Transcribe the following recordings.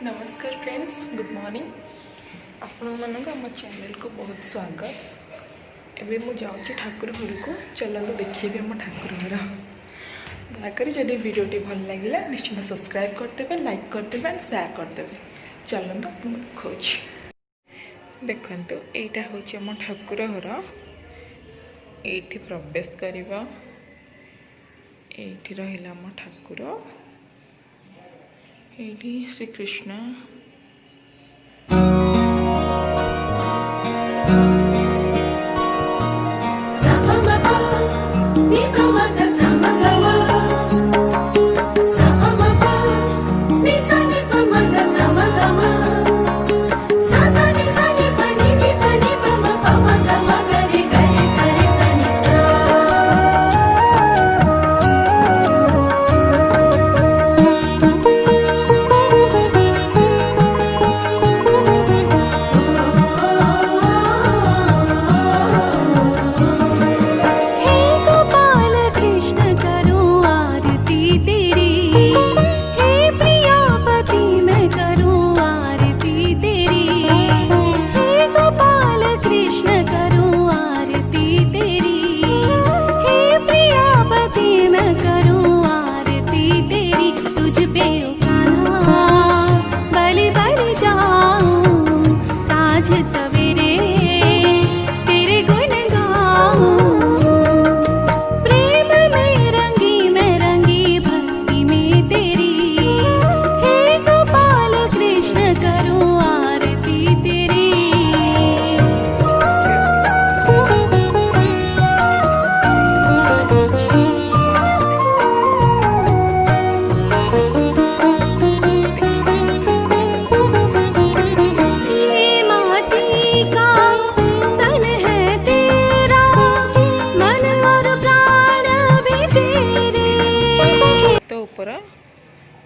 नमस्कार friends, good morning. आपण मानक आम चैनल को बहुत स्वागत। एबे मु जाऊँ ठाकुर घर को, चलते देखिए आम ठाकुर घर। दयाकोरी जदि वीडियोटी भल लगे निश्चित सब्सक्राइब करदे, लाइक करदे एंड शेयर करदे। चलते आपको देखा देखु यहाँ हूँ आम ठाकुर घर। ये प्रवेश करवा, ये रहा आम ठाकुर, ये श्रीकृष्ण।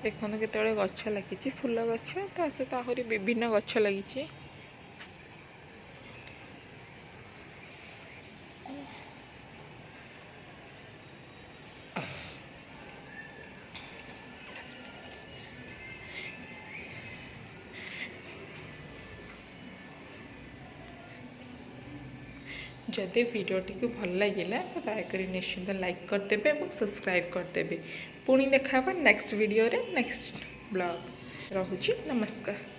देखो केत गछ लगी, फूल गछ ता सहित आहरी विभिन्न गछ लगी। जदि वीडियोटी को भल लगे तो दयाकोरी निश्चिंत लाइक करदे और सब्सक्राइब करदे। पुणी देखा नेक्स्ट वीडियो रे नेक्स्ट ब्लॉग। रहुची, नमस्कार।